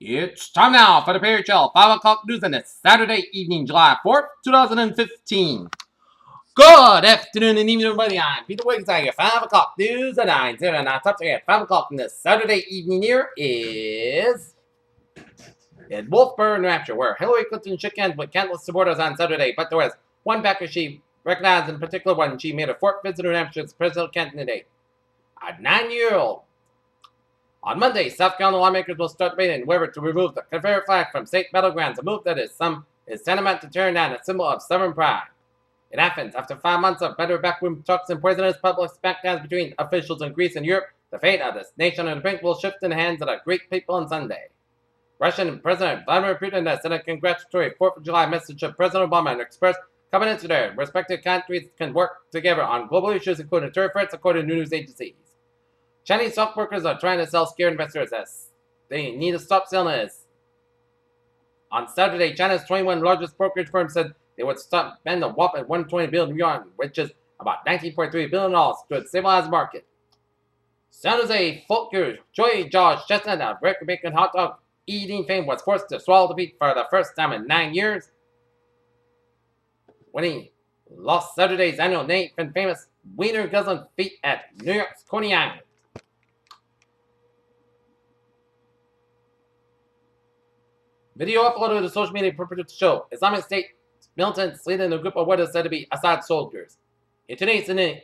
It's time now for the PHL 5 o'clock news on this Saturday evening, July 4th, 2015. Good afternoon and evening, everybody. I'm Peter Wiggins. I get 5 o'clock news at 9 0 and top at 5 o'clock on this Saturday evening here is in Wolfboro, New Hampshire, where Hillary Clinton shook hands with countless supporters on Saturday, but there was one backer she recognized in particular when she made a fourth visit to New Hampshire's presidential candidate, a 9-year-old. On Monday, South Carolina lawmakers will start debating whether to remove the Confederate flag from state battlegrounds, a move that is tantamount to tearing down a symbol of Southern pride. In Athens, after 5 months of better backroom talks and poisonous public smackdowns between officials in Greece and Europe, the fate of this nation on the brink will shift in the hands of the Greek people on Sunday. Russian President Vladimir Putin has sent a congratulatory 4th of July message to President Obama and expressed confidence that their respective countries can work together on global issues, including terror threats, according to news agencies. Chinese stock brokers are trying to sell scare investors as they need to stop selling this. On Saturday, China's 21 largest brokerage firms said they would stop spending a whopping 120 billion yuan, which is about $19.3 billion, to stabilize the market. San Jose Folker Joy Josh Chestnut, a record bacon hot dog eating fame, was forced to swallow defeat for the first time in 9 years when he lost Saturday's annual Nathan famous wiener guzzling feat at New York's Coney Island. Video uploaded to social media purported to show Islamic State militants leading a group of what is said to be Assad soldiers. In Tunisia,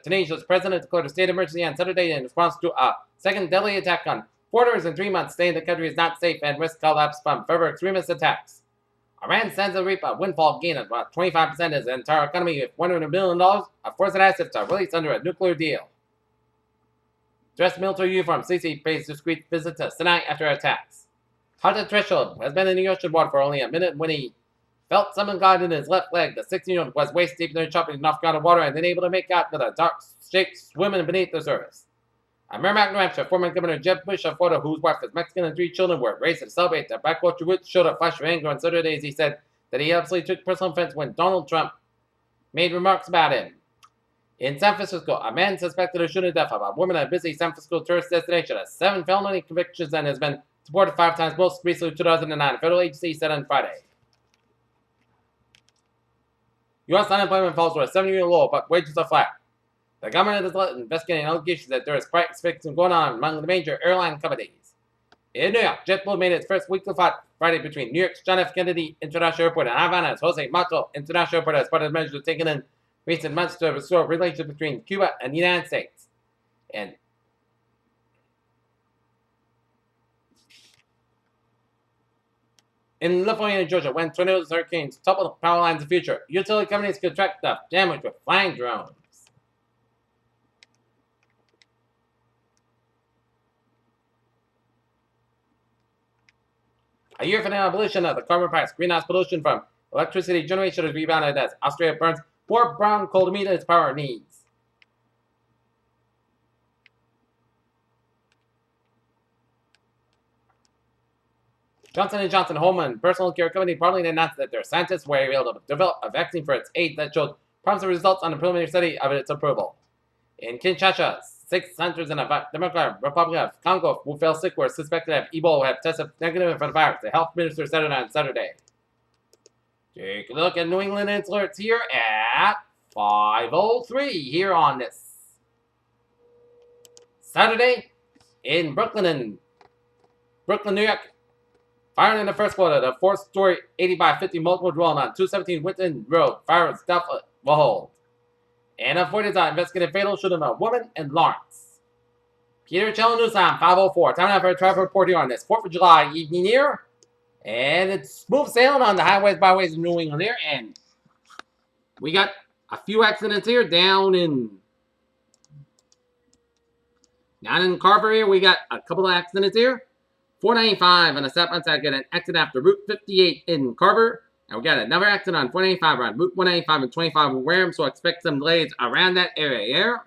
Tunisia's president declared a state of emergency on Saturday in response to a second deadly attack on borders in 3 months, saying the country is not safe and risks collapse from further extremist attacks. Iran stands to reap a windfall gain of about 25% of its entire economy with $100 billion of foreign assets are released under a nuclear deal. Dressed military uniform, Sisi pays discreet visit to Sinai after attacks. Hunter Threshold has been in the ocean water for only a minute when he felt something got in his left leg. The 16-year-old was waist deep in the chopping enough ground of water and then able to make out with a dark shape swimming beneath the surface. At Merrimack, New Hampshire, former Governor Jeb Bush of Florida, whose wife is Mexican and 3 children, were raised to celebrate their backwater roots, showed a flash of anger on Saturday as he said that he absolutely took personal offense when Donald Trump made remarks about him. In San Francisco, a man suspected of shooting death of a woman at a busy San Francisco tourist destination has 7 felony convictions and has been deported 5 times, most recently 2009, a federal agency said on Friday. U.S. unemployment falls to a 7-year low, but wages are flat. The government is investigating allegations that there is price fixing going on among the major airline companies. In New York, JetBlue made its first weekly flight Friday between New York's John F. Kennedy International Airport and Havana's Jose Mato International Airport as part of the measures taken in recent months to restore relations between Cuba and the United States. And in Lithuania, Georgia, when tornadoes and hurricanes topple power lines in the future, utility companies could track the damage with flying drones. A year for the abolition of the carbon price, greenhouse pollution from electricity generation has rebounded as Australia burns more brown coal to meet its power needs. Johnson & Johnson Home and Personal Care Company partly announced that their scientists were able to develop a vaccine for its AIDS that showed promising results on the preliminary study of its approval. In Kinshasa, 6 hunters in the Democratic Republic of Congo who fell sick were suspected of Ebola have tested negative for the virus, the health minister said it on Saturday. Take a look at New England alerts here at 5:03 here on this Saturday in Brooklyn, New York. Fire in the first quarter, the 4th-story 80 by 50 multiple dwelling on 217 Winton Road. Fire was doubtful will hold. And authorities are investigating fatal shooting of a woman in Lawrence. Peter Channel News Time, 5:04. Time now for a traffic report here on this 4th of July evening here. And it's smooth sailing on the highways, byways of New England here. And we got a few accidents here down in Carver here. We got a couple of accidents here. 495 on the southbound side, got an accident after Route 58 in Carver. And we got another accident on 495 around Route 195 and 25 in Wareham, so expect some delays around that area here.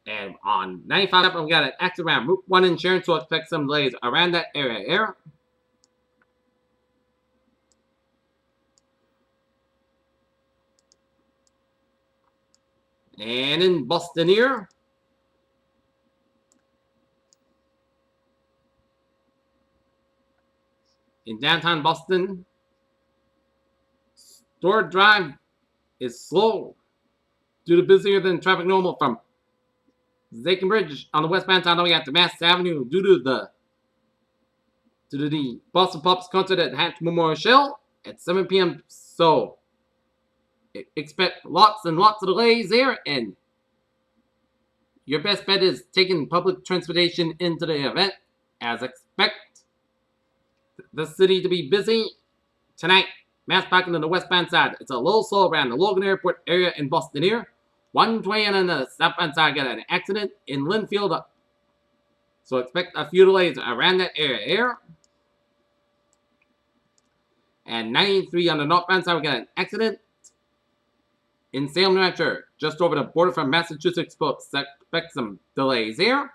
And on 95, we got an accident around Route 1 in Sharon, so expect some delays around that area here. And in Boston here, in downtown Boston. Store Drive is slow due to busier than traffic normal from Zakin Bridge on the westbound side all the way out to Mass Avenue due to the Boston Pops concert at Hatch Memorial Shell at 7 p.m. So expect lots and lots of delays there, and your best bet is taking public transportation into the event. As expect the city to be busy tonight. Mass parking on the westbound side. It's a little slow around the Logan Airport area in Boston here. 120 on the southbound side got an accident in Linfield. So expect a few delays around that area here. And 93 on the northbound side, we got an accident in Salem, New Hampshire, just over the border from Massachusetts. Expect some delays here.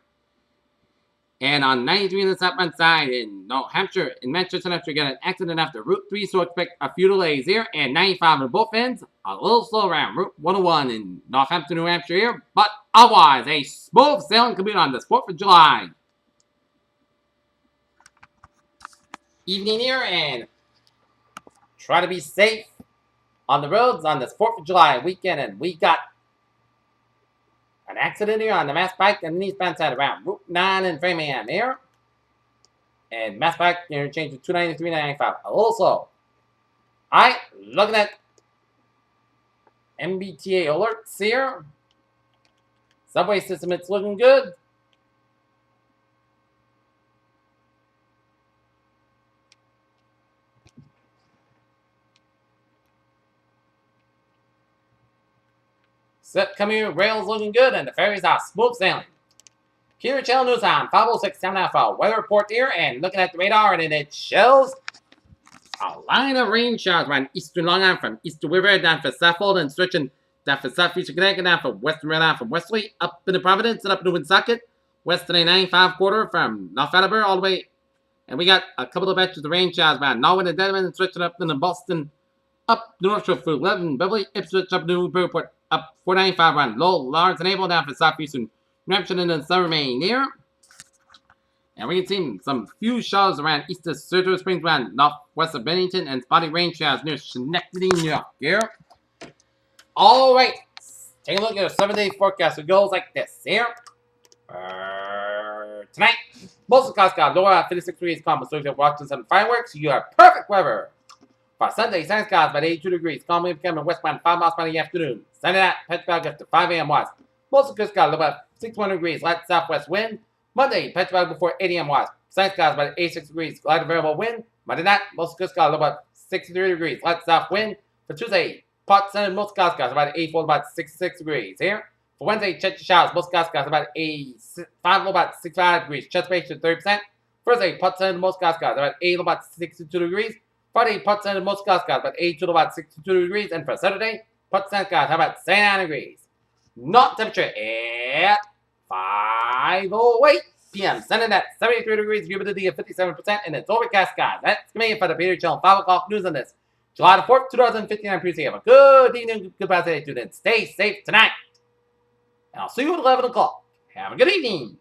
And on 93 on the southbound side in New Hampshire, in Manchester, New Hampshire, got an accident after Route 3, so expect a few delays here. And 95 on both ends, a little slow around Route 101 in Northampton, New Hampshire here. But otherwise, a smooth sailing commute on this 4th of July evening here, and try to be safe on the roads on this 4th of July weekend. And we got an accident here on the Mass Pike and the eastbound side around Route 9 in Framingham here. And Mass Pike interchange with 293 and 95. A little slow. Alright, looking at MBTA alerts here. Subway system, it's looking good. Coming rails looking good, and the ferries are smooth sailing. Here Channel News on 506 7 weather report here, and looking at the radar, and it shows a line of rain showers around eastern Long Island from east to River down for Suffolk and stretching down for southeastern Connecticut, down for western Rhode Island from Westerly, up into Providence and up into Woonsocket, western 95 quarter from North Attleboro all the way. And we got a couple of batches of rain showers around Norwood and Dedman and stretching up into Boston, up North Shore for 11, Beverly, Ipswich, up to Newburyport, up 495 around Lowell, Lawrence, and Able down for southeastern New Hampshire and then Summer, Maine here. And we can see some few showers around east of Surgery Springs, around northwest of Bennington, and spotty rain showers near Schenectady, New York here. Alright, take a look at a 7-day forecast. It goes like this here. Tonight, most of the skies lower at 56 degrees, calm, associated with watching some fireworks. You have perfect weather. For Sunday, sunny skies about 82 degrees, calmly becoming westbound 5 miles by the afternoon. Sunday night, Petrify up to 5 a.m. west. Most of the skies about 61 degrees, light southwest wind. Monday, Petrify before 8 a.m. west. Sunny skies about 86 degrees, light variable wind. Monday night, most of the skies about 63 degrees, light south wind. For Tuesday, part sun, most skies about 84, about 66 degrees here. For Wednesday, check your showers, most skies about 5, about 65 degrees, chance space to 30%. Thursday, part sun, most skies about 8, about 62 degrees. Friday, part sun, most skies about 8 to about 62 degrees. And for Saturday, part sun skies about 79 degrees. Not temperature at 5:08 p.m. Sunday at 73 degrees, humidity of 57%, and it's overcast skies. That's going to be it for the Peter Channel 5 o'clock news on this July the 4th, 2015. I'm Bruce. Have a good evening, good birthday, students. Stay safe tonight. And I'll see you at 11 o'clock. Have a good evening.